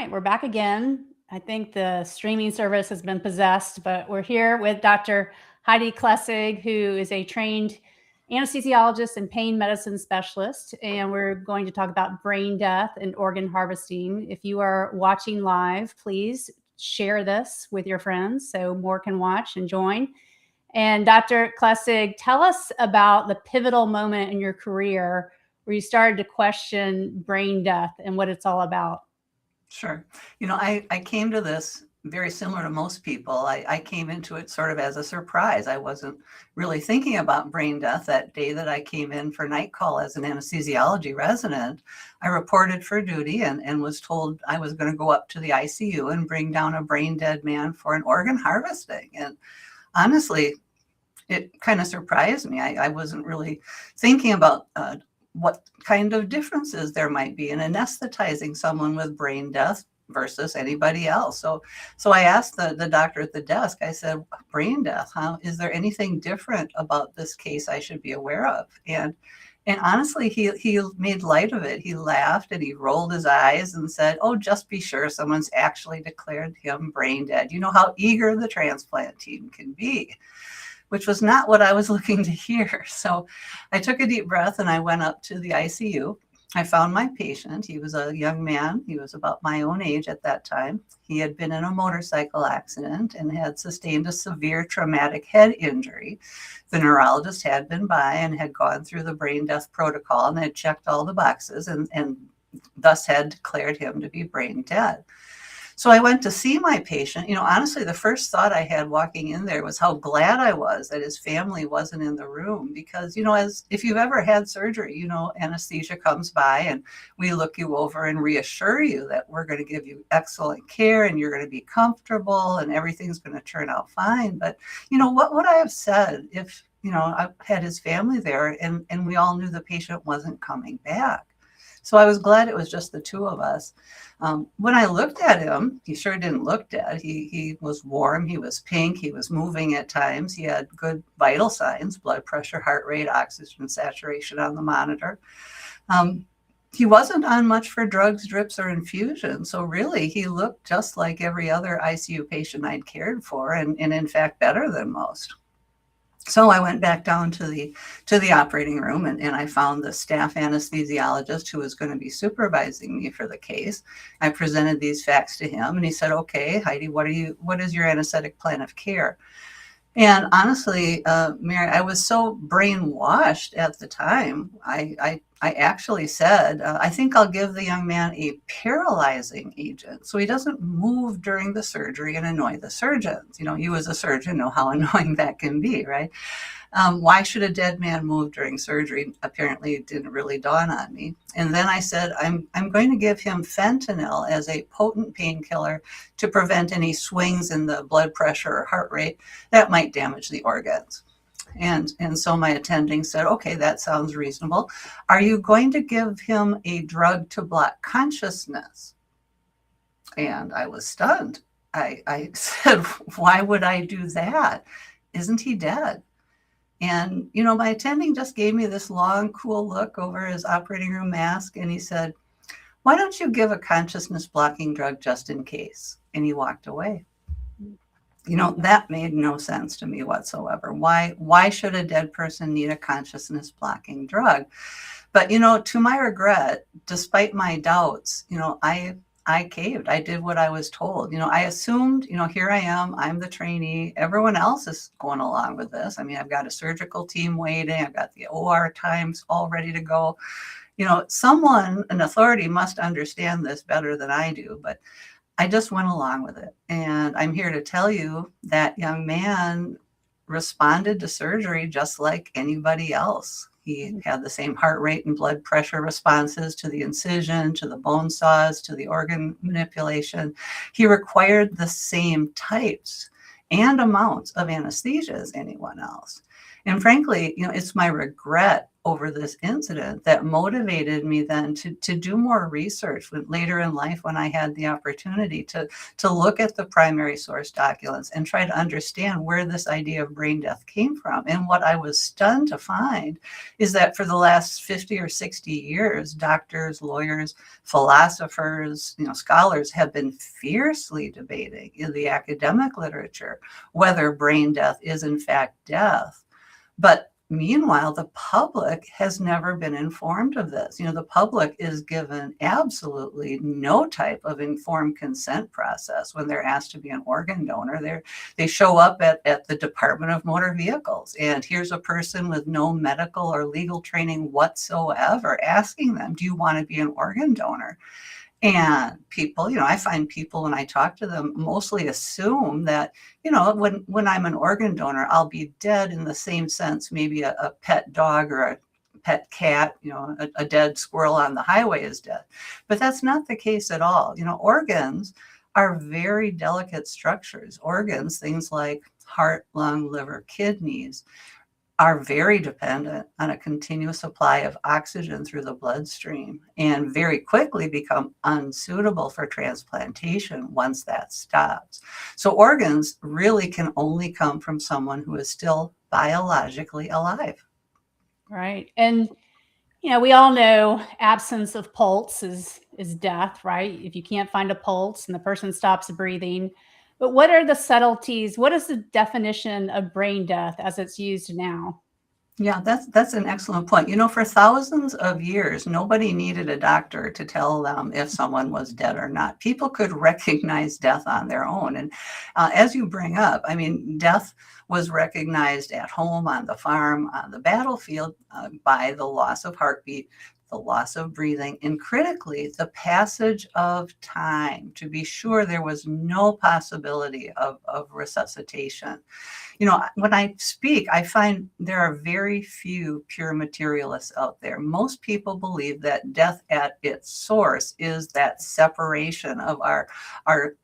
right, we're back again. I think the streaming service has been possessed, but we're here with Dr. Heidi Klessig, who is a trained anesthesiologist and pain medicine specialist, and we're going to talk about brain death and organ harvesting. If you are watching live, please share this with your friends so more can watch and join. And Dr. Klessig, tell us about the pivotal moment in your career where you started to question brain death and what it's all about. Sure. I came to this very similar to most people. I came into it sort of as a surprise. I wasn't really thinking about brain death that day that I came in for night call as an anesthesiology resident. I reported for duty and was told I was going to go up to the ICU and bring down a brain dead man for an organ harvesting. And honestly, it kind of surprised me. I wasn't really thinking about what kind of differences there might be in anesthetizing someone with brain death versus anybody else. So I asked the doctor at the desk, I said, brain death, huh? Is there anything different about this case I should be aware of? And honestly, he made light of it. He laughed and he rolled his eyes and said, oh, just be sure someone's actually declared him brain dead. You know how eager the transplant team can be, which was not what I was looking to hear. So I took a deep breath and I went up to the ICU. I found my patient. He was a young man. He was about my own age at that time. He had been in a motorcycle accident and had sustained a severe traumatic head injury. The neurologist had been by and had gone through the brain death protocol and had checked all the boxes and thus had declared him to be brain dead. So I went to see my patient. Honestly, the first thought I had walking in there was how glad I was that his family wasn't in the room because, as if you've ever had surgery, anesthesia comes by and we look you over and reassure you that we're going to give you excellent care and you're going to be comfortable and everything's going to turn out fine. But, what would I have said if, I had his family there and we all knew the patient wasn't coming back? So I was glad it was just the two of us. When I looked at him, he sure didn't look dead. He was warm. He was pink. He was moving at times. He had good vital signs, blood pressure, heart rate, oxygen saturation on the monitor. He wasn't on much for drugs, drips, or infusion. So really, he looked just like every other ICU patient I'd cared for, and in fact, better than most. So I went back down to the operating room and I found the staff anesthesiologist who was going to be supervising me for the case. I presented these facts to him and he said, okay, Heidi, what is your anesthetic plan of care? And honestly, Mary, I was so brainwashed at the time. I actually said, I think I'll give the young man a paralyzing agent so he doesn't move during the surgery and annoy the surgeons. You as a surgeon know how annoying that can be, right? Why should a dead man move during surgery? Apparently it didn't really dawn on me. And then I said, I'm going to give him fentanyl as a potent painkiller to prevent any swings in the blood pressure or heart rate that might damage the organs. And so my attending said, okay, that sounds reasonable. Are you going to give him a drug to block consciousness? And I was stunned. I said, why would I do that? Isn't he dead? And, my attending just gave me this long, cool look over his operating room mask. And he said, why don't you give a consciousness blocking drug just in case? And he walked away. That made no sense to me whatsoever. Why should a dead person need a consciousness blocking drug? But, to my regret, despite my doubts, I caved. I did what I was told. I assumed, here I am, I'm the trainee. Everyone else is going along with this. I mean, I've got a surgical team waiting. I've got the OR times all ready to go. Someone, an authority must understand this better than I do, but I just went along with it. And I'm here to tell you that young man responded to surgery just like anybody else. He had the same heart rate and blood pressure responses to the incision, to the bone saws, to the organ manipulation. He required the same types and amounts of anesthesia as anyone else. And frankly, it's my regret over this incident that motivated me then to do more research later in life when I had the opportunity to look at the primary source documents and try to understand where this idea of brain death came from. And what I was stunned to find is that for the last 50 or 60 years, doctors, lawyers, philosophers, scholars have been fiercely debating in the academic literature whether brain death is in fact death. But meanwhile, the public has never been informed of this. The public is given absolutely no type of informed consent process when they're asked to be an organ donor. They show up at the Department of Motor Vehicles, and here's a person with no medical or legal training whatsoever asking them, do you want to be an organ donor? And people, I find people when I talk to them mostly assume that, when I'm an organ donor, I'll be dead in the same sense maybe a pet dog or a pet cat, a dead squirrel on the highway is dead. But that's not the case at all. Organs are very delicate structures. Organs, things like heart, lung, liver, kidneys, are very dependent on a continuous supply of oxygen through the bloodstream and very quickly become unsuitable for transplantation once that stops. So organs really can only come from someone who is still biologically alive. Right. And, we all know absence of pulse is death, right? If you can't find a pulse and the person stops breathing. But what are the subtleties? What is the definition of brain death as it's used now? Yeah, that's an excellent point. For thousands of years, nobody needed a doctor to tell them if someone was dead or not. People could recognize death on their own. And as you bring up, death was recognized at home, on the farm, on the battlefield by the loss of heartbeat, the loss of breathing, and critically, the passage of time to be sure there was no possibility of resuscitation. When I speak, I find there are very few pure materialists out there. Most people believe that death at its source is that separation of our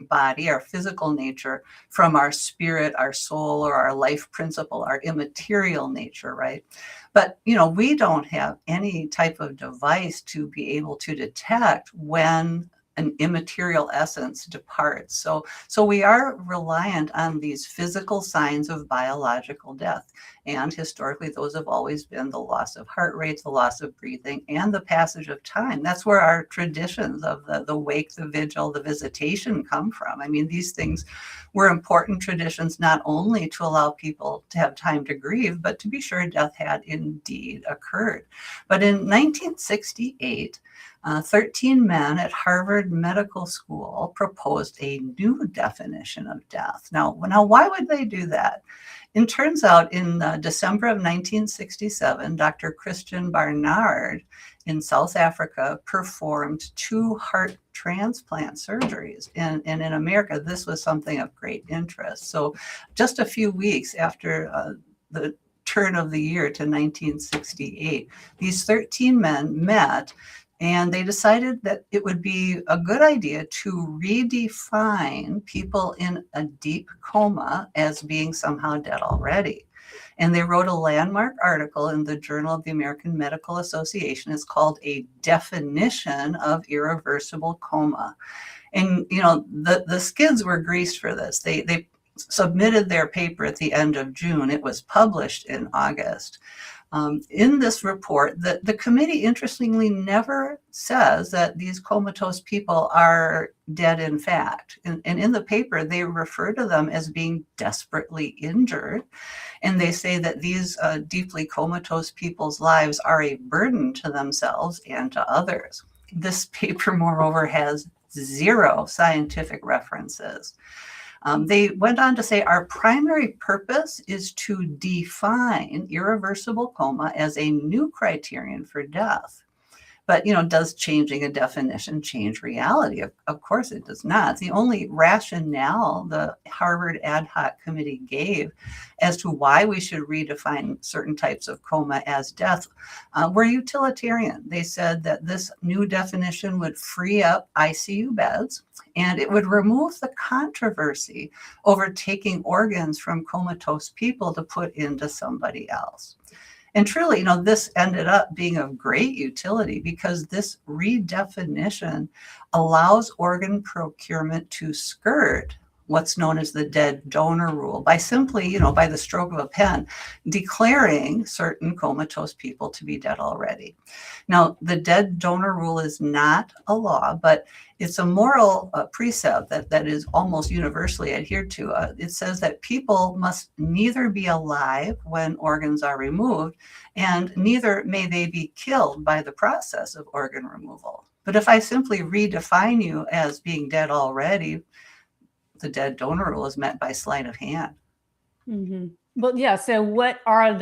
body, our physical nature, from our spirit, our soul, or our life principle, our immaterial nature, right? But, we don't have any type of device to be able to detect when an immaterial essence departs. So we are reliant on these physical signs of biological death. And historically, those have always been the loss of heart rate, the loss of breathing, and the passage of time. That's where our traditions of the wake, the vigil, the visitation come from. These things were important traditions not only to allow people to have time to grieve, but to be sure death had indeed occurred. But in 1968, 13 men at Harvard Medical School proposed a new definition of death. Now, why would they do that? It turns out in December of 1967, Dr. Christian Barnard in South Africa performed 2 heart transplant surgeries. And in America, this was something of great interest. So just a few weeks after the turn of the year to 1968, these 13 men met and they decided that it would be a good idea to redefine people in a deep coma as being somehow dead already. And they wrote a landmark article in the Journal of the American Medical Association. It's called A Definition of Irreversible Coma. And, the skids were greased for this. They submitted their paper at the end of June. It was published in August. In this report, the committee interestingly never says that these comatose people are dead in fact. And in the paper, they refer to them as being desperately injured. And they say that these deeply comatose people's lives are a burden to themselves and to others. This paper, moreover, has 0 scientific references. They went on to say our primary purpose is to define irreversible coma as a new criterion for death. But, does changing a definition change reality? Of course it does not. The only rationale the Harvard Ad Hoc Committee gave as to why we should redefine certain types of coma as death were utilitarian. They said that this new definition would free up ICU beds and it would remove the controversy over taking organs from comatose people to put into somebody else. And truly, this ended up being of great utility because this redefinition allows organ procurement to skirt what's known as the dead donor rule by simply, by the stroke of a pen, declaring certain comatose people to be dead already. Now, the dead donor rule is not a law, but it's a moral precept that is almost universally adhered to. It says that people must neither be alive when organs are removed, and neither may they be killed by the process of organ removal. But if I simply redefine you as being dead already, the dead donor rule is met by sleight of hand. Mm-hmm. Well, yeah. So what are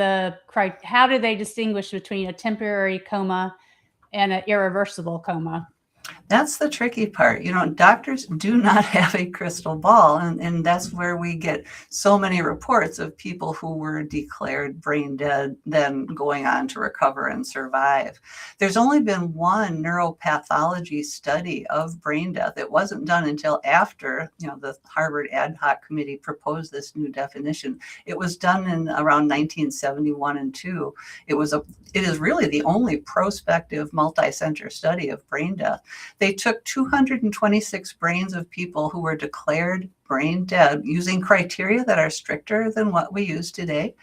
how do they distinguish between a temporary coma and an irreversible coma? That's the tricky part. Doctors do not have a crystal ball, and that's where we get so many reports of people who were declared brain dead, then going on to recover and survive. There's only been one neuropathology study of brain death. It wasn't done until after, the Harvard Ad Hoc Committee proposed this new definition. It was done in around 1971 and 2. It is really the only prospective multi-center study of brain death. They took 226 brains of people who were declared brain dead using criteria that are stricter than what we use today.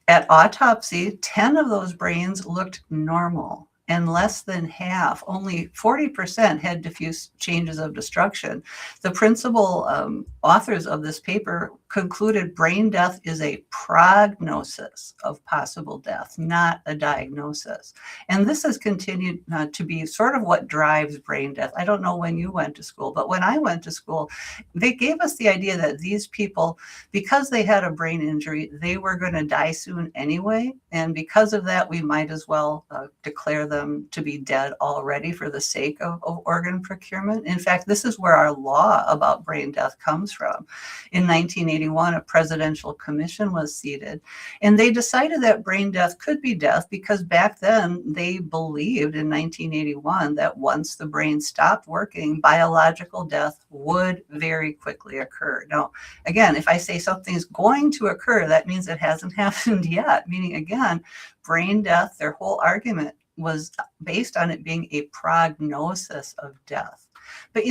At autopsy, 10 of those brains looked normal, and less than half, only 40%, had diffuse changes of destruction. The principal authors of this paper concluded brain death is a prognosis of possible death, not a diagnosis. And this has continued to be sort of what drives brain death. I don't know when you went to school, but when I went to school, they gave us the idea that these people, because they had a brain injury, they were going to die soon anyway. And because of that, we might as well declare them to be dead already for the sake of organ procurement. In fact, this is where our law about brain death comes from. In 1981, a presidential commission was seated, and they decided that brain death could be death because back then they believed in 1981 that once the brain stopped working, biological death would very quickly occur. Now, again, if I say something's going to occur, that means it hasn't happened yet, meaning, again, brain death, their whole argument was based on it being a prognosis of death. But,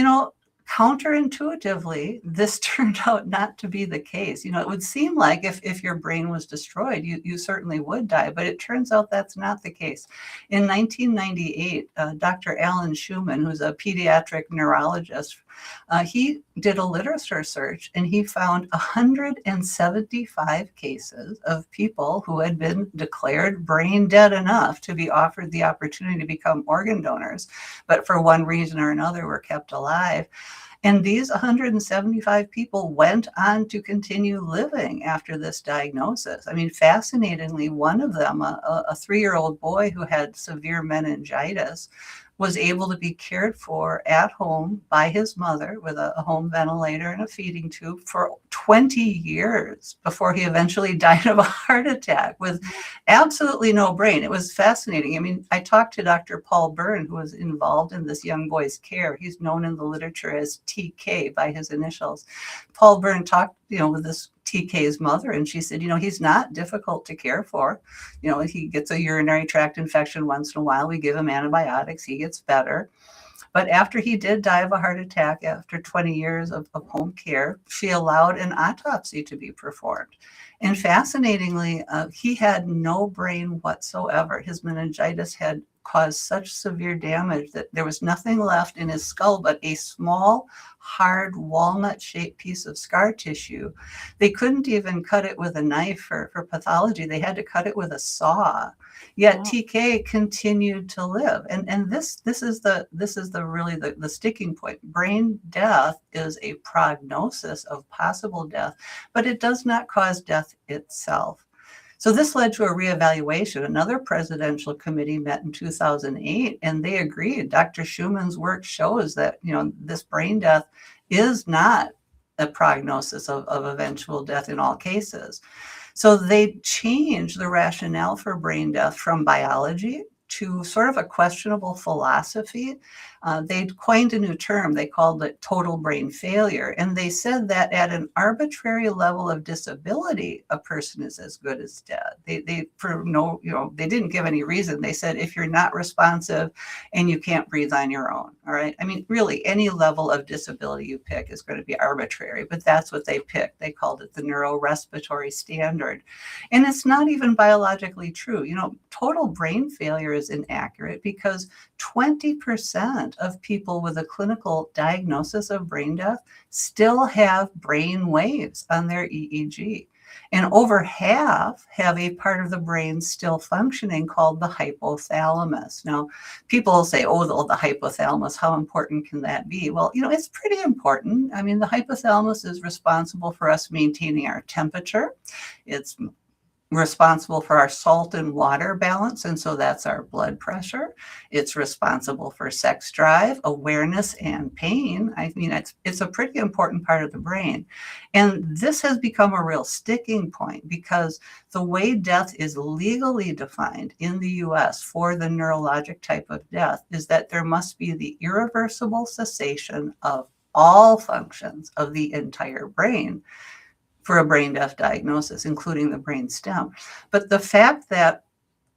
counterintuitively, this turned out not to be the case. It would seem like if your brain was destroyed, you certainly would die, but it turns out that's not the case. In 1998, Dr. Alan Schumann, who's a pediatric neurologist, he did a literature search, and he found 175 cases of people who had been declared brain dead enough to be offered the opportunity to become organ donors, but for one reason or another were kept alive. And these 175 people went on to continue living after this diagnosis. I mean, fascinatingly, one of them, a 3-year-old boy who had severe meningitis, was able to be cared for at home by his mother with a home ventilator and a feeding tube for 20 years before he eventually died of a heart attack with absolutely no brain. It was fascinating. I mean, I talked to Dr. Paul Byrne, who was involved in this young boy's care. He's known in the literature as TK by his initials. Paul Byrne talked, with this TK's mother, and she said, he's not difficult to care for. He gets a urinary tract infection once in a while. We give him antibiotics. He gets better. But after he did die of a heart attack, after 20 years of home care, she allowed an autopsy to be performed. And fascinatingly, he had no brain whatsoever. His meningitis had caused such severe damage that there was nothing left in his skull but a small, hard, walnut-shaped piece of scar tissue. They couldn't even cut it with a knife for pathology. They had to cut it with a saw. Yet TK continued to live, and this is really the sticking point. Brain death is a prognosis of possible death, but it does not cause death itself. So this led to a reevaluation. Another presidential committee met in 2008, and they agreed. Dr. Schumann's work shows that this brain death is not a prognosis of eventual death in all cases. So they changed the rationale for brain death from biology to sort of a questionable philosophy. They coined a new term. They called it total brain failure. And they said that at an arbitrary level of disability, a person is as good as dead. They didn't give any reason. They said, if you're not responsive and you can't breathe on your own, all right? I mean, really, any level of disability you pick is going to be arbitrary, but that's what they picked. They called it the neurorespiratory standard. And it's not even biologically true. Total brain failure is inaccurate because 20% of people with a clinical diagnosis of brain death still have brain waves on their EEG. And over half have a part of the brain still functioning called the hypothalamus. Now, people will say, oh, the hypothalamus, how important can that be? Well, it's pretty important. I mean, the hypothalamus is responsible for us maintaining our temperature. It's responsible for our salt and water balance, and so that's our blood pressure. It's responsible for sex drive, awareness, and pain. I mean, it's a pretty important part of the brain. And this has become a real sticking point because the way death is legally defined in the US for the neurologic type of death is that there must be the irreversible cessation of all functions of the entire brain for a brain death diagnosis, including the brain stem. But the fact that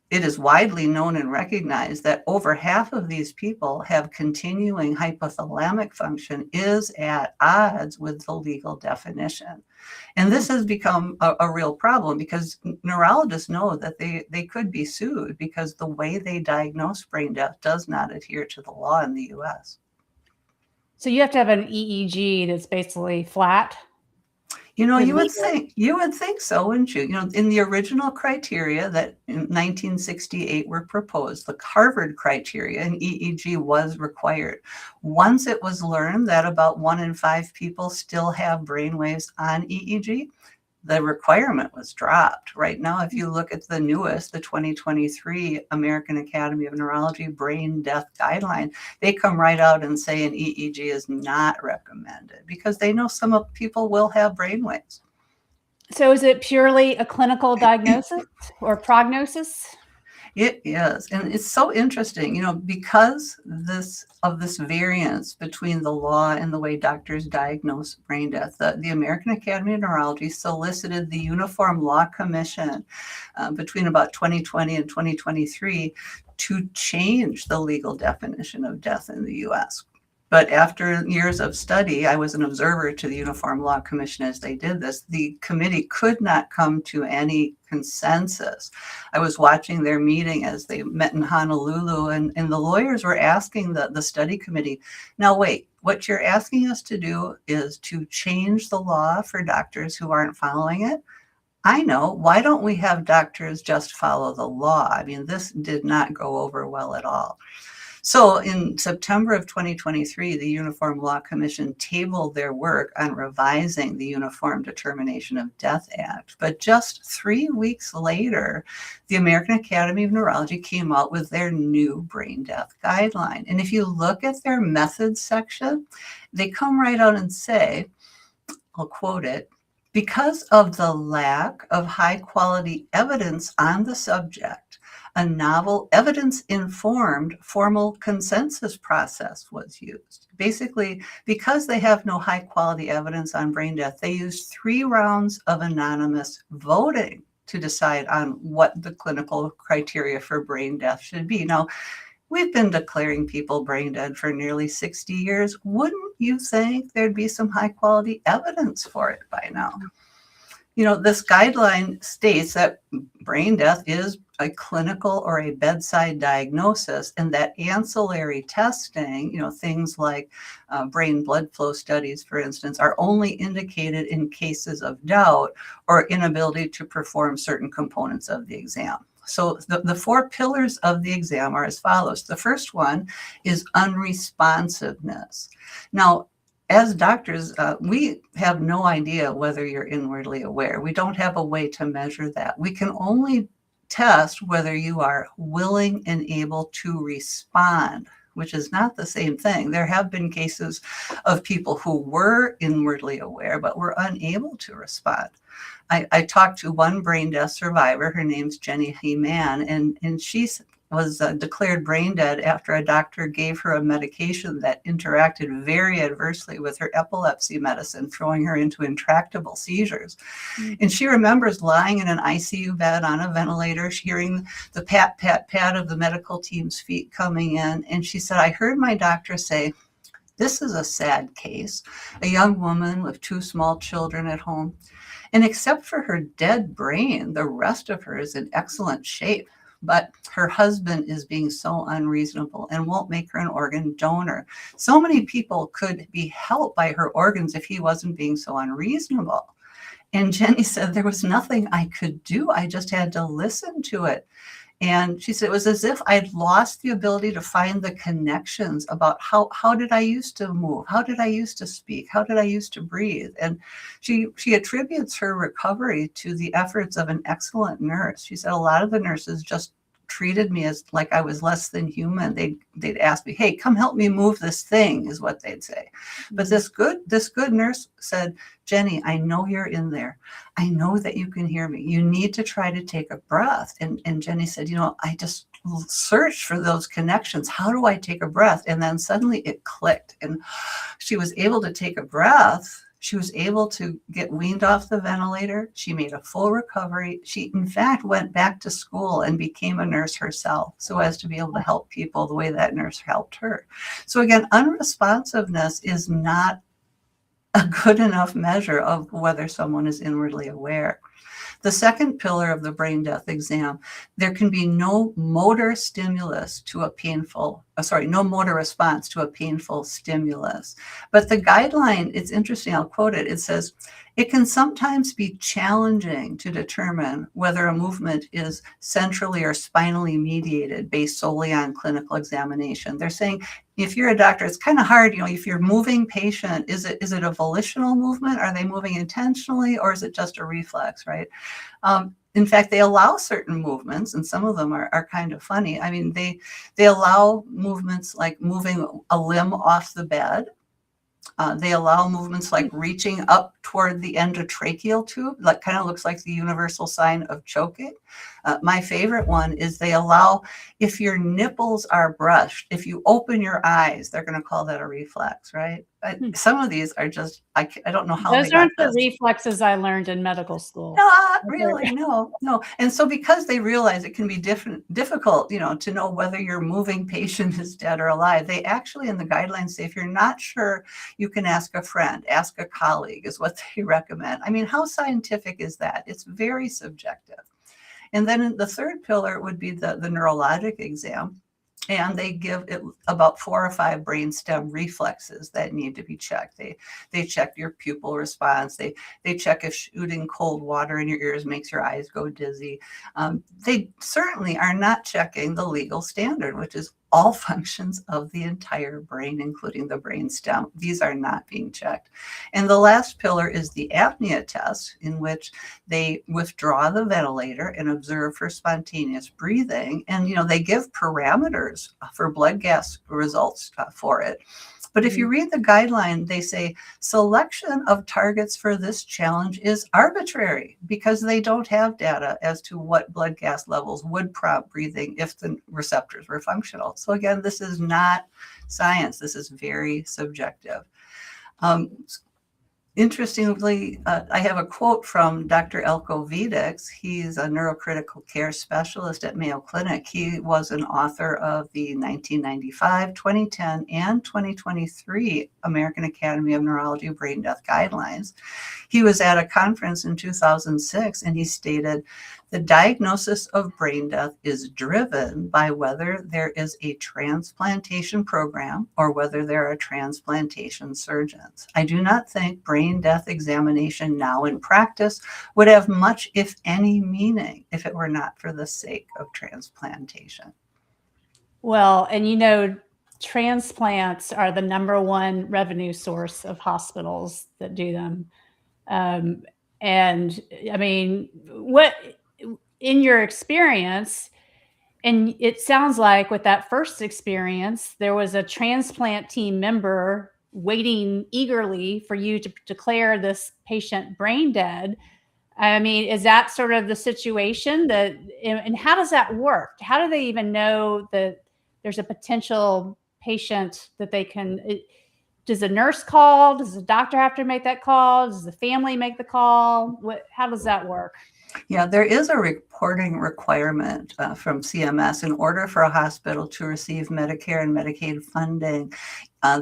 it is widely known and recognized that over half of these people have continuing hypothalamic function is at odds with the legal definition. And this has become a real problem because neurologists know that they could be sued because the way they diagnose brain death does not adhere to the law in the US. So you have to have an EEG that's basically flat. You would think so, wouldn't you? In the original criteria that in 1968 were proposed, the Harvard criteria, an EEG was required. Once it was learned that about 1 in 5 people still have brain waves on EEG, the requirement was dropped. Right now, if you look at the newest, the 2023 American Academy of Neurology Brain Death Guideline, they come right out and say an EEG is not recommended because they know some people will have brain waves. So is it purely a clinical diagnosis or prognosis? It is. And it's so interesting, because of this variance between the law and the way doctors diagnose brain death, the American Academy of Neurology solicited the Uniform Law Commission between about 2020 and 2023 to change the legal definition of death in the US. But after years of study, I was an observer to the Uniform Law Commission as they did this. The committee could not come to any consensus. I was watching their meeting as they met in Honolulu, and the lawyers were asking the study committee, now wait, what you're asking us to do is to change the law for doctors who aren't following it? I know. Why don't we have doctors just follow the law? I mean, this did not go over well at all. So in September of 2023, the Uniform Law Commission tabled their work on revising the Uniform Determination of Death Act. But just 3 weeks later, the American Academy of Neurology came out with their new brain death guideline. And if you look at their methods section, they come right out and say, I'll quote it, because of the lack of high quality evidence on the subject, a novel evidence-informed formal consensus process was used. Basically, because they have no high-quality evidence on brain death, they used 3 rounds of anonymous voting to decide on what the clinical criteria for brain death should be. Now, we've been declaring people brain dead for nearly 60 years. Wouldn't you think there'd be some high-quality evidence for it by now? This guideline states that brain death is a clinical or a bedside diagnosis, and that ancillary testing, things like brain blood flow studies, for instance, are only indicated in cases of doubt or inability to perform certain components of the exam. So the 4 pillars of the exam are as follows. The first one is unresponsiveness. Now, as doctors, we have no idea whether you're inwardly aware. We don't have a way to measure that. We can only test whether you are willing and able to respond, which is not the same thing. There have been cases of people who were inwardly aware but were unable to respond. I talked to one brain death survivor. Her name's Jenny He Man, and she was declared brain dead after a doctor gave her a medication that interacted very adversely with her epilepsy medicine, throwing her into intractable seizures. And she remembers lying in an ICU bed on a ventilator, hearing the pat, pat, pat of the medical team's feet coming in. And she said, I heard my doctor say, this is a sad case, a young woman with 2 small children at home. And except for her dead brain, the rest of her is in excellent shape. But her husband is being so unreasonable and won't make her an organ donor. So many people could be helped by her organs if he wasn't being so unreasonable. And Jenny said, there was nothing I could do. I just had to listen to it. And she said, it was as if I'd lost the ability to find the connections about how did I used to move? How did I used to speak? How did I used to breathe? And she attributes her recovery to the efforts of an excellent nurse. She said, a lot of the nurses just treated me as like I was less than human. They'd ask me, hey, come help me move this thing, is what they'd say. But this good nurse said, Jenny, I know you're in there. I know that you can hear me. You need to try to take a breath. And Jenny said, I just searched for those connections. How do I take a breath? And then suddenly it clicked. And she was able to take a breath. She was able to get weaned off the ventilator. She made a full recovery. She, in fact, went back to school and became a nurse herself so as to be able to help people the way that nurse helped her. So again, unresponsiveness is not a good enough measure of whether someone is inwardly aware. The second pillar of the brain death exam, there can be no motor stimulus to a painful, no motor response to a painful stimulus. But the guideline, it's interesting, I'll quote it. It says, it can sometimes be challenging to determine whether a movement is centrally or spinally mediated based solely on clinical examination. They're saying, if you're a doctor, it's kind of hard, if you're moving patient, is it a volitional movement? Are they moving intentionally, or is it just a reflex, right? In fact, they allow certain movements, and some of them are kind of funny. I mean, they allow movements like moving a limb off the bed. They allow movements like reaching up toward the endotracheal tube, like kind of looks like the universal sign of choking. My favorite one is they allow, if your nipples are brushed, if you open your eyes, they're going to call that a reflex, right? Some of these are just, I don't know how those aren't the reflexes I learned in medical school. Not really, no. And so because they realize it can be difficult, to know whether your moving patient is dead or alive, they actually in the guidelines say, if you're not sure, you can ask a friend, ask a colleague is what they recommend. I mean, how scientific is that? It's very subjective. And then the third pillar would be the neurologic exam. And they give it about 4 or 5 brainstem reflexes that need to be checked. They check your pupil response. They check if shooting cold water in your ears makes your eyes go dizzy. They certainly are not checking the legal standard, which is all functions of the entire brain, including the brainstem. These are not being checked. And the last pillar is the apnea test, in which they withdraw the ventilator and observe for spontaneous breathing. And, they give parameters for blood gas results for it. But if you read the guideline, they say selection of targets for this challenge is arbitrary because they don't have data as to what blood gas levels would prompt breathing if the receptors were functional. So again, this is not science. This is very subjective. Interestingly, I have a quote from Dr. Elko Vidics. He's a neurocritical care specialist at Mayo Clinic. He was an author of the 1995, 2010, and 2023 American Academy of Neurology Brain Death Guidelines. He was at a conference in 2006, and he stated, the diagnosis of brain death is driven by whether there is a transplantation program or whether there are transplantation surgeons. I do not think brain death examination now in practice would have much, if any, meaning if it were not for the sake of transplantation. Well, and transplants are the #1 revenue source of hospitals that do them. And I mean, what in your experience, and it sounds like with that first experience, there was a transplant team member waiting eagerly for you to declare this patient brain dead. I mean, is that sort of the situation that, and how does that work? How do they even know that there's a potential patient that they can, does the nurse call? Does the doctor have to make that call? Does the family make the call? How does that work? Yeah, there is a reporting requirement from CMS in order for a hospital to receive Medicare and Medicaid funding.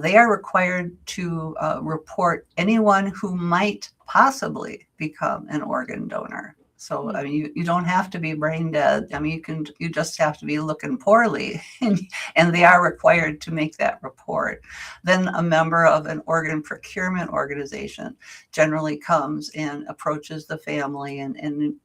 They are required to report anyone who might possibly become an organ donor. So, I mean, you don't have to be brain dead. I mean, you just have to be looking poorly, and they are required to make that report. Then a member of an organ procurement organization generally comes and approaches the family and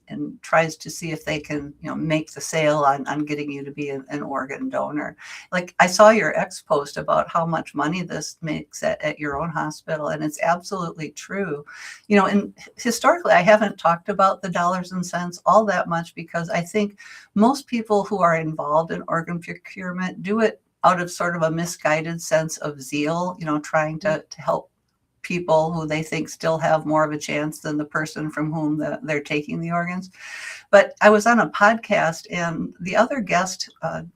tries to see if they can, make the sale on getting you to be an organ donor. Like, I saw your ex post about how much money this makes at your own hospital, and it's absolutely true. And historically, I haven't talked about the dollars and cents all that much because I think most people who are involved in organ procurement do it out of sort of a misguided sense of zeal, trying to help people who they think still have more of a chance than the person from whom they're taking the organs. But I was on a podcast, and the other guest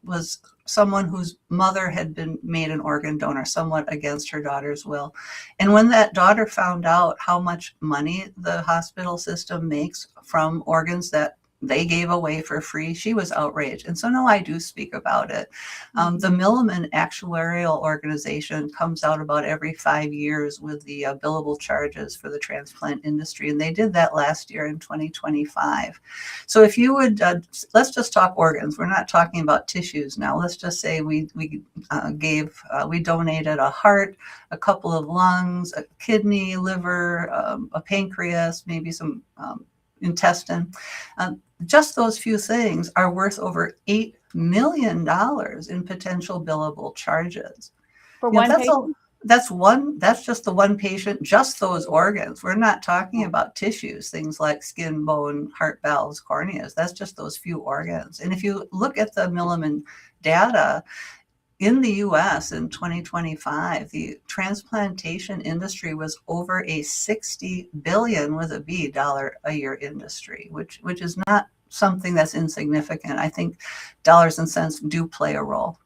was someone whose mother had been made an organ donor somewhat against her daughter's will. And when that daughter found out how much money the hospital system makes from organs that they gave away for free, she was outraged. And so now I do speak about it. The Milliman Actuarial Organization comes out about every 5 years with the billable charges for the transplant industry. And they did that last year in 2025. So if you would, let's just talk organs. We're not talking about tissues now. Let's just say we donated a heart, a couple of lungs, a kidney, liver, a pancreas, maybe some intestine. Just those few things are worth over $8 million in potential billable charges. For one patient? That's just the one patient, just those organs. We're not talking about tissues, things like skin, bone, heart valves, corneas. That's just those few organs. And if you look at the Milliman data, in the US in 2025, the transplantation industry was over a $60 billion with a B dollar a year industry, which is not something that's insignificant. I think dollars and cents do play a role.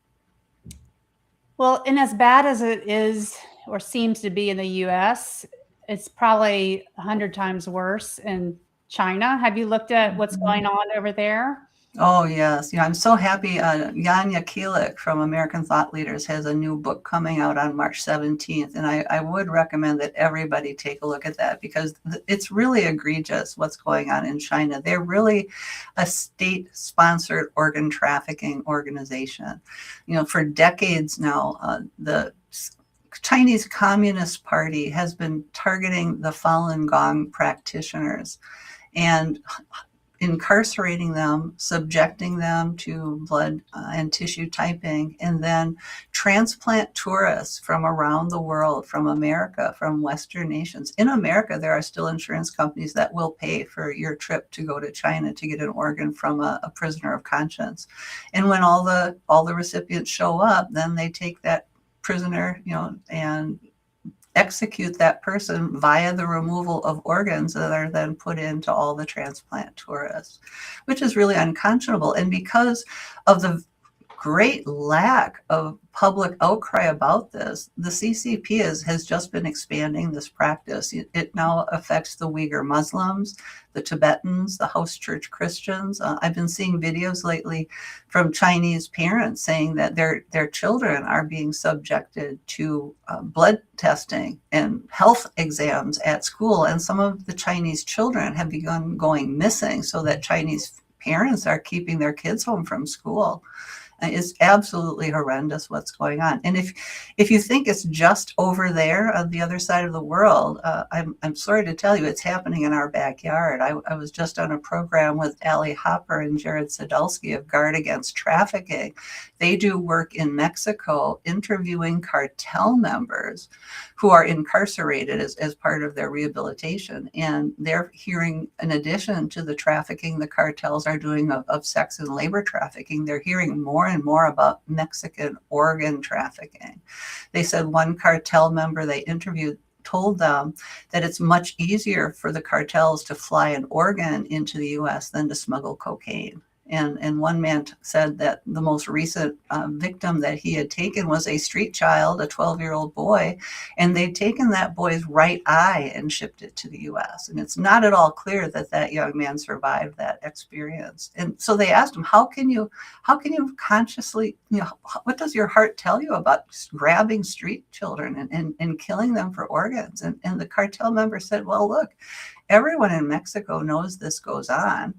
Well, and as bad as it is or seems to be in the US, it's probably 100 times worse in China. Have you looked at what's going on over there? Oh, yes. I'm so happy. Yanya Keelik from American Thought Leaders has a new book coming out on March 17th. And I would recommend that everybody take a look at that because it's really egregious what's going on in China. They're really a state-sponsored organ trafficking organization. For decades now, the Chinese Communist Party has been targeting the Falun Gong practitioners and incarcerating them, subjecting them to blood and tissue typing, and then transplant tourists from around the world, from America, from Western nations. In America, there are still insurance companies that will pay for your trip to go to China to get an organ from a prisoner of conscience. And when all the recipients show up, then they take that prisoner, and execute that person via the removal of organs that are then put into all the transplant tourists, which is really unconscionable. And because of the great lack of public outcry about this, the CCP has just been expanding this practice. It now affects the Uyghur Muslims, the Tibetans, the house church Christians. I've been seeing videos lately from Chinese parents saying that their children are being subjected to blood testing and health exams at school. And some of the Chinese children have begun going missing so that Chinese parents are keeping their kids home from school. It's absolutely horrendous what's going on. And if you think it's just over there on the other side of the world, I'm sorry to tell you, it's happening in our backyard. I was just on a program with Allie Hopper and Jared Sadulski of Guard Against Trafficking. They do work in Mexico interviewing cartel members who are incarcerated as part of their rehabilitation. And they're hearing, in addition to the trafficking the cartels are doing of sex and labor trafficking, they're hearing more and more about Mexican organ trafficking. They said one cartel member they interviewed told them that it's much easier for the cartels to fly an organ into the US than to smuggle cocaine. And one man said that the most recent victim that he had taken was a street child, a 12-year-old boy, and they'd taken that boy's right eye and shipped it to the US. And it's not at all clear that that young man survived that experience. And so they asked him, how can you consciously, what does your heart tell you about grabbing street children and killing them for organs? And the cartel member said, well, look, everyone in Mexico knows this goes on.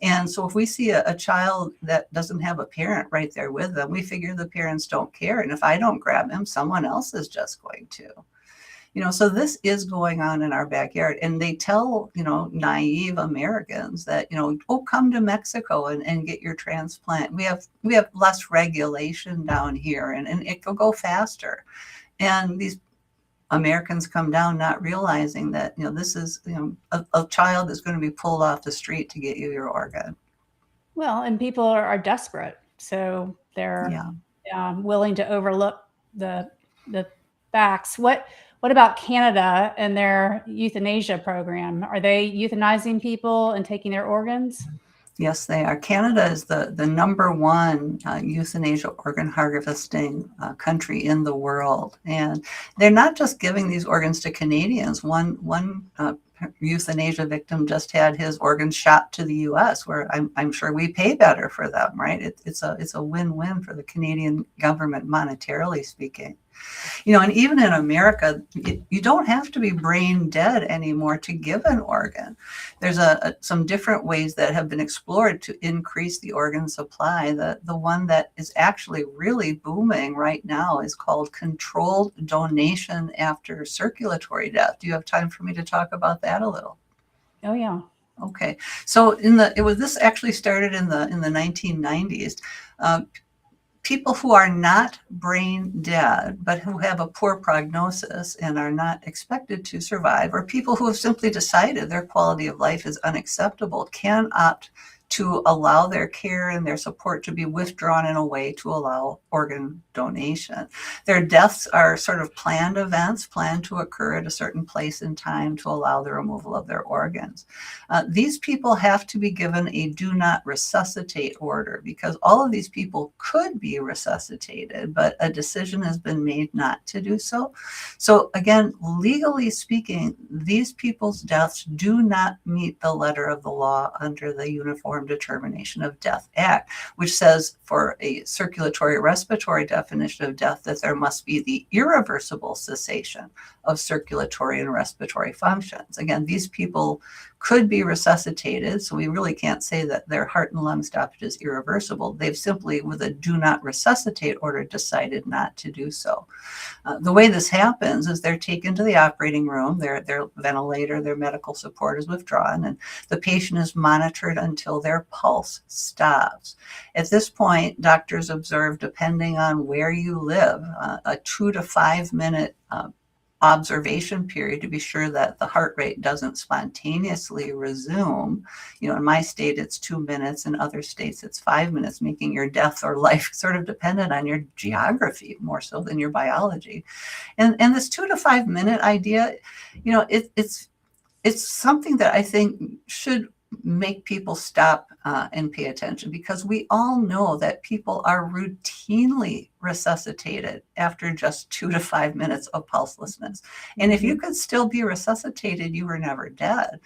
And so if we see a child that doesn't have a parent right there with them, we figure the parents don't care. And if I don't grab him, someone else is just going to. So this is going on in our backyard. And they tell, naive Americans that, oh, come to Mexico and get your transplant. We have less regulation down here and it will go faster. And these Americans come down not realizing that, this is, a child is going to be pulled off the street to get you your organ. Well, and people are desperate. So they're willing to overlook the facts. What about Canada and their euthanasia program? Are they euthanizing people and taking their organs? Yes, they are. Canada is the number one euthanasia organ harvesting country in the world. And they're not just giving these organs to Canadians. One euthanasia victim just had his organs shot to the US, where I'm sure we pay better for them, right? It's a win-win for the Canadian government, monetarily speaking. And even in America, you don't have to be brain dead anymore to give an organ. There's some different ways that have been explored to increase the organ supply. The one that is actually really booming right now is called controlled donation after circulatory death. Do you have time for me to talk about that a little? Oh, yeah. Okay. So this actually started in the 1990s. People who are not brain dead, but who have a poor prognosis and are not expected to survive, or people who have simply decided their quality of life is unacceptable, can opt to allow their care and their support to be withdrawn in a way to allow organ donation. Their deaths are sort of planned events, planned to occur at a certain place in time to allow the removal of their organs. These people have to be given a do not resuscitate order, because all of these people could be resuscitated, but a decision has been made not to do so. So again, legally speaking, these people's deaths do not meet the letter of the law under the Uniform Determination of Death Act, which says for a circulatory respiratory definition of death that there must be the irreversible cessation of circulatory and respiratory functions. Again, these people could be resuscitated, so we really can't say that their heart and lung stoppage is irreversible. They've simply, with a do not resuscitate order, decided not to do so. The way this happens is they're taken to the operating room, their ventilator, their medical support is withdrawn, and the patient is monitored until their pulse stops. At this point, doctors observe, depending on where you live, a 2 to 5 minute observation period to be sure that the heart rate doesn't spontaneously resume. In my state, it's 2 minutes. In other states, it's 5 minutes, making your death or life sort of dependent on your geography more so than your biology. And this 2 to 5 minute idea, it's something that I think should make people stop and pay attention, because we all know that people are routinely resuscitated after just 2 to 5 minutes of pulselessness. And if you could still be resuscitated, you were never dead.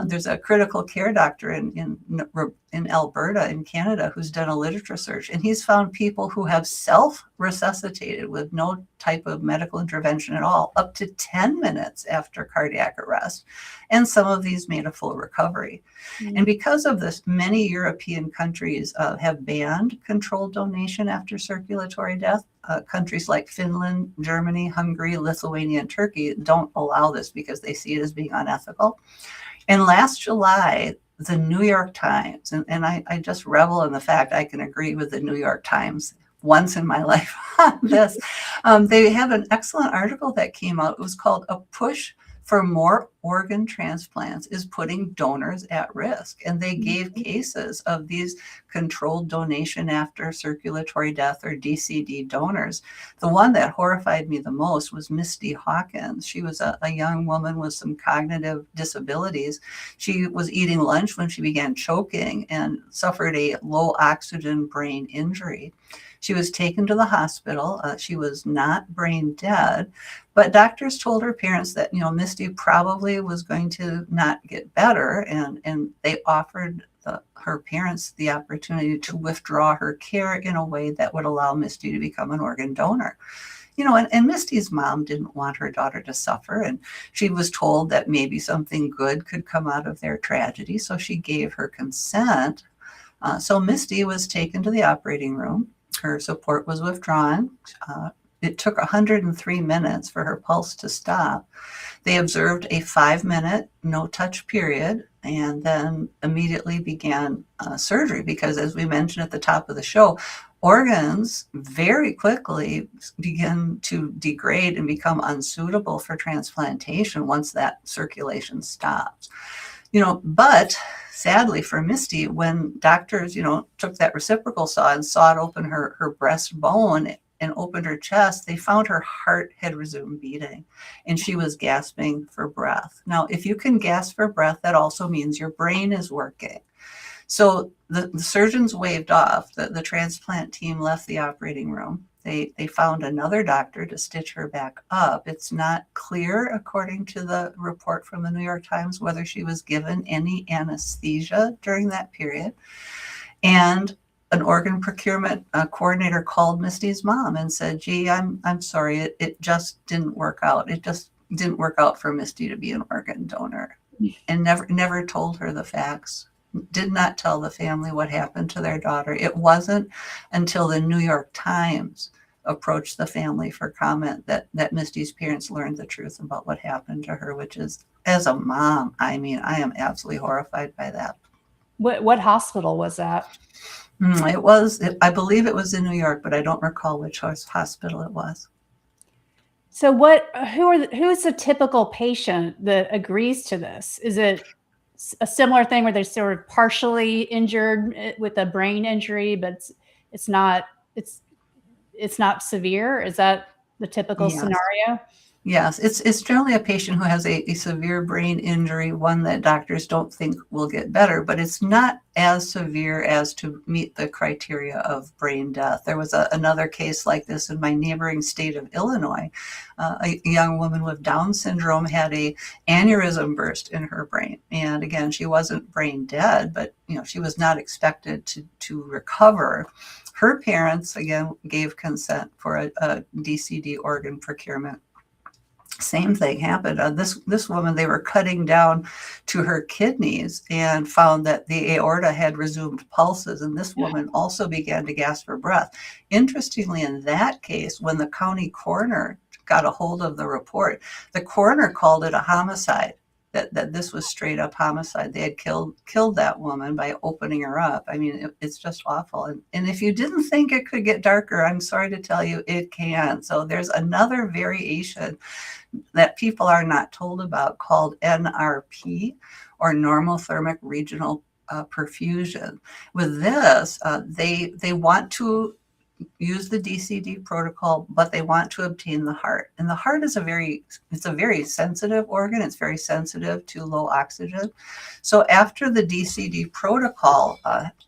There's a critical care doctor in Alberta in Canada who's done a literature search, and he's found people who have self-resuscitated with no type of medical intervention at all, up to 10 minutes after cardiac arrest. And some of these made a full recovery. And because of this, many European countries have banned controlled donation after circulatory death. Countries like Finland, Germany, Hungary, Lithuania, and Turkey don't allow this because they see it as being unethical. And last July, the New York Times, and I just revel in the fact I can agree with the New York Times once in my life on this. They have an excellent article that came out. It was called "A Push for more organ transplants is putting donors at risk. And they gave cases of these controlled donation after circulatory death, or DCD donors. The one that horrified me the most was Misty Hawkins. She was a young woman with some cognitive disabilities. She was eating lunch when she began choking and suffered a low oxygen brain injury. She was taken to the hospital. She was not brain dead, but doctors told her parents that, Misty probably was going to not get better, and they offered her parents the opportunity to withdraw her care in a way that would allow Misty to become an organ donor. And Misty's mom didn't want her daughter to suffer, and she was told that maybe something good could come out of their tragedy, so she gave her consent. So Misty was taken to the operating room. Her support was withdrawn. It took 103 minutes for her pulse to stop. They observed a 5-minute no-touch period and then immediately began surgery because, as we mentioned at the top of the show, organs very quickly begin to degrade and become unsuitable for transplantation once that circulation stops. But sadly for Misty, when doctors, took that reciprocal saw and sawed open her breastbone and opened her chest, they found her heart had resumed beating and she was gasping for breath. Now, if you can gasp for breath, that also means your brain is working. So the surgeons waved off. The transplant team left the operating room. They found another doctor to stitch her back up. It's not clear, according to the report from the New York Times, whether she was given any anesthesia during that period. And an organ procurement coordinator called Misty's mom and said, "Gee, I'm sorry, it just didn't work out. It just didn't work out for Misty to be an organ donor," and never told her the facts. Did not tell the family what happened to their daughter. It wasn't until the New York Times approached the family for comment that Misty's parents learned the truth about what happened to her, which is, as a mom, I am absolutely horrified by that. What hospital was that? I believe it was in New York, but I don't recall which hospital it was. So who is the typical patient that agrees to this? Is it a similar thing where they're sort of partially injured with a brain injury, but it's not severe? Is that the typical scenario? Yes, it's generally a patient who has a severe brain injury, one that doctors don't think will get better, but it's not as severe as to meet the criteria of brain death. There was another case like this in my neighboring state of Illinois. A young woman with Down syndrome had a aneurysm burst in her brain. And again, she wasn't brain dead, but she was not expected to recover. Her parents, again, gave consent for a DCD organ procurement. Same thing happened. This woman, they were cutting down to her kidneys and found that the aorta had resumed pulses, and this woman also began to gasp for breath. Interestingly, in that case, when the county coroner got a hold of the report, the coroner called it a homicide. That this was straight up homicide. They had killed that woman by opening her up. It's just awful. And if you didn't think it could get darker, I'm sorry to tell you, it can. So there's another variation that people are not told about called NRP, or normothermic regional perfusion. With this, they want to use the DCD protocol, but they want to obtain the heart. And the heart is a very sensitive organ. It's very sensitive to low oxygen. So after the DCD protocol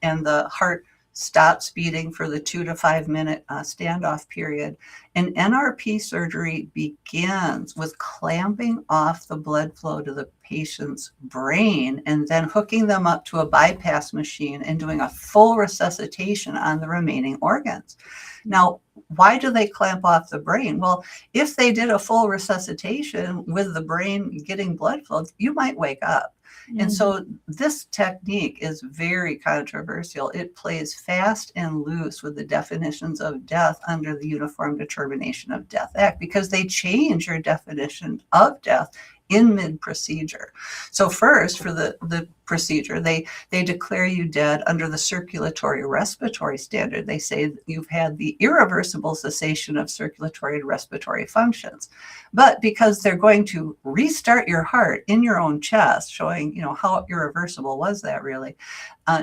and the heart stops beating for the 2 to 5 minute standoff period, an NRP surgery begins with clamping off the blood flow to the patient's brain and then hooking them up to a bypass machine and doing a full resuscitation on the remaining organs. Now, why do they clamp off the brain? Well, if they did a full resuscitation with the brain getting blood flow, you might wake up. And so this technique is very controversial. It plays fast and loose with the definitions of death under the Uniform Determination of Death Act, because they change your definition of death in mid-procedure. So first, for the procedure. They declare you dead under the circulatory respiratory standard. They say that you've had the irreversible cessation of circulatory and respiratory functions. But because they're going to restart your heart in your own chest, showing, how irreversible was that really,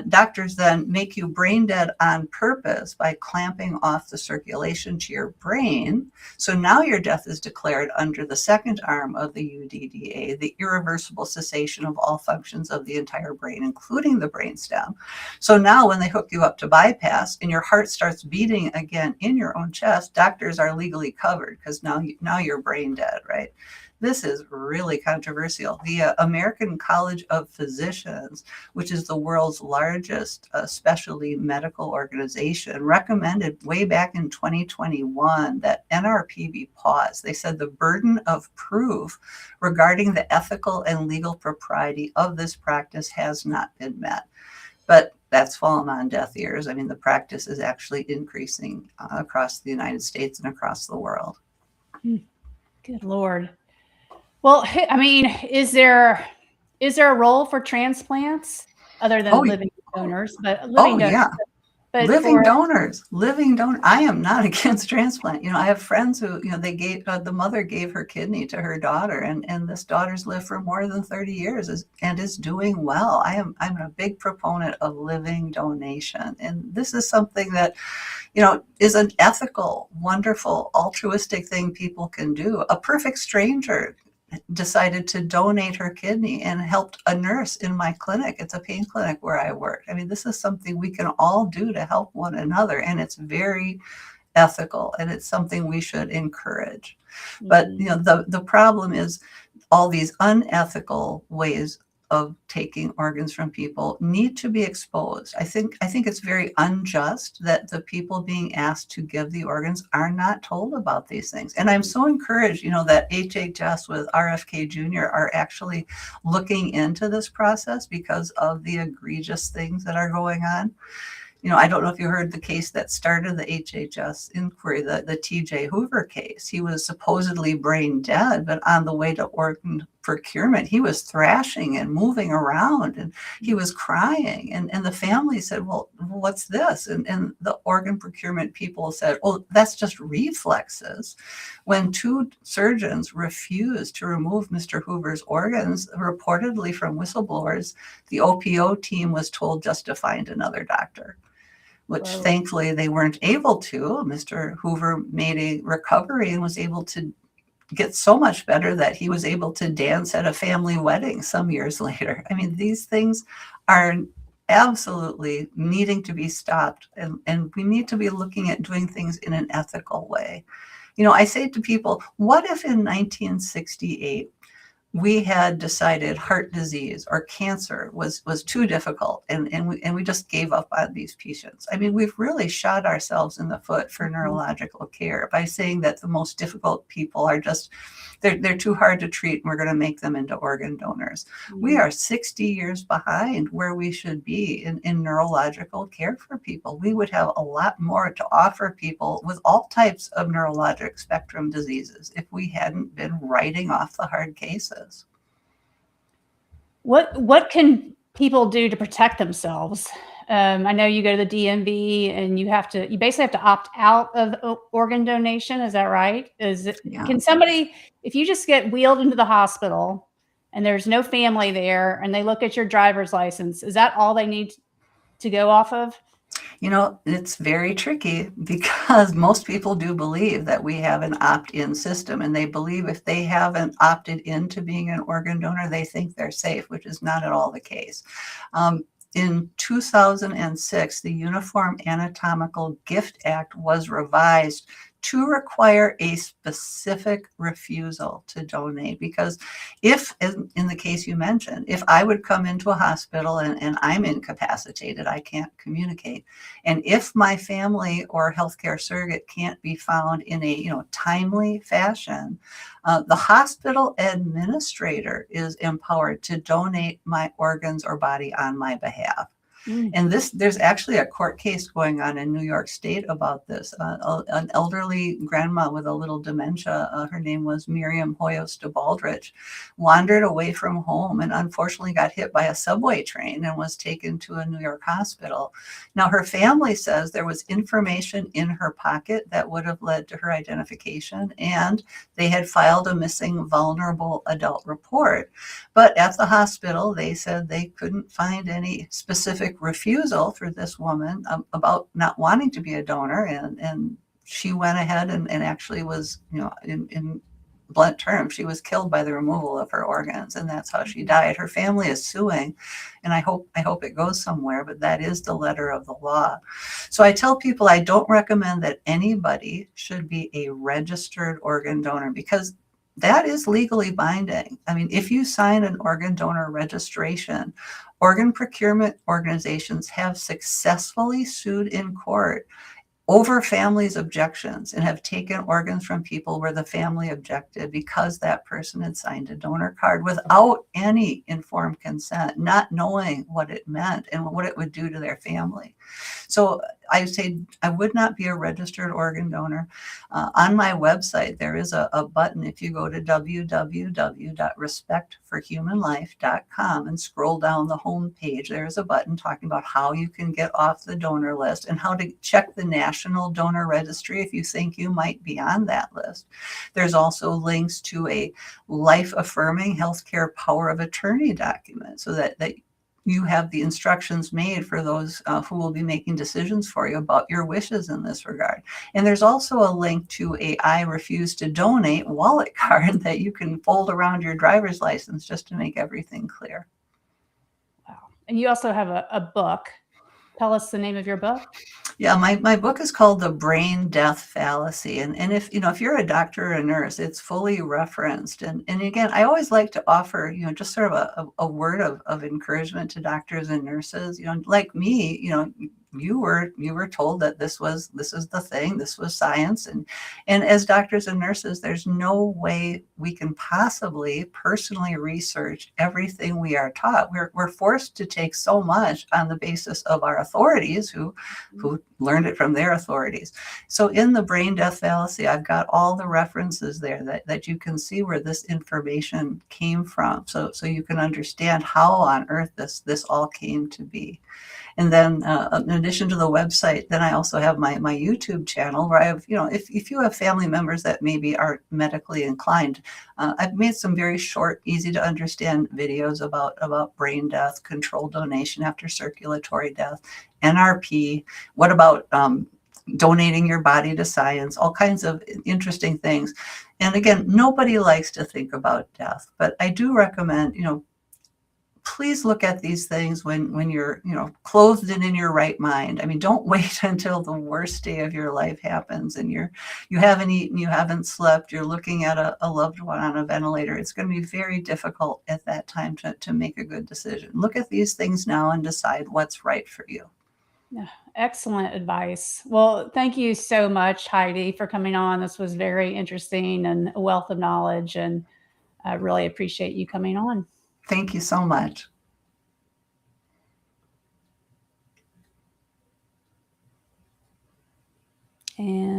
doctors then make you brain dead on purpose by clamping off the circulation to your brain. So now your death is declared under the second arm of the UDDA, the irreversible cessation of all functions of the entire brain, including the brainstem. So now when they hook you up to bypass and your heart starts beating again in your own chest, doctors are legally covered because now you're brain dead, right? This is really controversial. The American College of Physicians, which is the world's largest specialty medical organization, recommended way back in 2021 that NRP be paused. They said the burden of proof regarding the ethical and legal propriety of this practice has not been met. But that's fallen on deaf ears. I mean, the practice is actually increasing across the United States and across the world. Good Lord. Well, I mean, is there a role for transplants other than living donors? But living donors, yeah. But living donors. I am not against transplant. I have friends who, they gave, the mother gave her kidney to her daughter, and this daughter's lived for more than 30 years and is doing well. I'm a big proponent of living donation. And this is something that, is an ethical, wonderful, altruistic thing people can do. A perfect stranger decided to donate her kidney and helped a nurse in my clinic. It's a pain clinic where I work. I mean, this is something we can all do to help one another, and it's very ethical, and it's something we should encourage. But the problem is all these unethical ways of taking organs from people need to be exposed. I think it's very unjust that the people being asked to give the organs are not told about these things. And I'm so encouraged, that HHS with RFK Jr. are actually looking into this process because of the egregious things that are going on. I don't know if you heard the case that started the HHS inquiry, the TJ Hoover case. He was supposedly brain dead, but on the way to organ procurement, he was thrashing and moving around, and he was crying. And the family said, well, what's this? And the organ procurement people said, well, that's just reflexes. When two surgeons refused to remove Mr. Hoover's organs, reportedly from whistleblowers, the OPO team was told just to find another doctor, which thankfully they weren't able to. Mr. Hoover made a recovery and was able to get so much better that he was able to dance at a family wedding some years later. I mean, these things are absolutely needing to be stopped, and we need to be looking at doing things in an ethical way. I say to people, what if in 1968 we had decided heart disease or cancer was too difficult, and we just gave up on these patients? I mean, we've really shot ourselves in the foot for neurological care by saying that the most difficult people are just, they're too hard to treat, and we're going to make them into organ donors. We are 60 years behind where we should be in neurological care for people. We would have a lot more to offer people with all types of neurologic spectrum diseases if we hadn't been writing off the hard cases. What can people do to protect themselves? I know you go to the DMV and you basically have to opt out of organ donation. Is that right? Can somebody, if you just get wheeled into the hospital and there's no family there and they look at your driver's license, is that all they need to go off of? It's very tricky because most people do believe that we have an opt-in system, and they believe if they haven't opted into being an organ donor, they think they're safe, which is not at all the case. In 2006, the Uniform Anatomical Gift Act was revised to require a specific refusal to donate. Because if, in the case you mentioned, if I would come into a hospital and I'm incapacitated, I can't communicate, and if my family or healthcare surrogate can't be found in a timely fashion, the hospital administrator is empowered to donate my organs or body on my behalf. Mm. And there's actually a court case going on in New York State about this. An elderly grandma with a little dementia, her name was Miriam Hoyos de Baldrich, wandered away from home and unfortunately got hit by a subway train and was taken to a New York hospital. Now, her family says there was information in her pocket that would have led to her identification, and they had filed a missing vulnerable adult report. But at the hospital, they said they couldn't find any specific refusal for this woman about not wanting to be a donor. And she went ahead and actually was, in blunt terms, she was killed by the removal of her organs, and that's how she died. Her family is suing, and I hope it goes somewhere, but that is the letter of the law. So I tell people I don't recommend that anybody should be a registered organ donor, because that is legally binding. I mean, if you sign an organ donor registration, organ procurement organizations have successfully sued in court over families' objections and have taken organs from people where the family objected because that person had signed a donor card without any informed consent, not knowing what it meant and what it would do to their family. So I say I would not be a registered organ donor. On my website, there is a button. If you go to www.respectforhumanlife.com and scroll down the home page, there is a button talking about how you can get off the donor list and how to check the National Donor Registry if you think you might be on that list. There's also links to a life-affirming healthcare power of attorney document so that you have the instructions made for those who will be making decisions for you about your wishes in this regard. And there's also a link to a I refuse to donate wallet card that you can fold around your driver's license just to make everything clear. Wow. And you also have a book. Tell us the name of your book. Yeah, my book is called The Brain Death Fallacy. And if you're a doctor or a nurse, it's fully referenced. And again, I always like to offer, just sort of a word of encouragement to doctors and nurses. Like me, you were told that this is the thing, this was science. And as doctors and nurses, there's no way we can possibly personally research everything we are taught. We're forced to take so much on the basis of our authorities who learned it from their authorities. So in the brain death fallacy, I've got all the references there that you can see where this information came from. So you can understand how on earth this all came to be. And then in addition to the website, then I also have my YouTube channel where I have, if you have family members that maybe aren't medically inclined, I've made some very short, easy to understand videos about brain death, controlled donation after circulatory death, NRP, what about donating your body to science, all kinds of interesting things. And again, nobody likes to think about death, but I do recommend, please look at these things when you're, clothed and in your right mind. I mean, don't wait until the worst day of your life happens and you haven't eaten, you haven't slept, you're looking at a loved one on a ventilator. It's going to be very difficult at that time to make a good decision. Look at these things now and decide what's right for you. Yeah, excellent advice. Well, thank you so much, Heidi, for coming on. This was very interesting and a wealth of knowledge, and I really appreciate you coming on. Thank you so much. And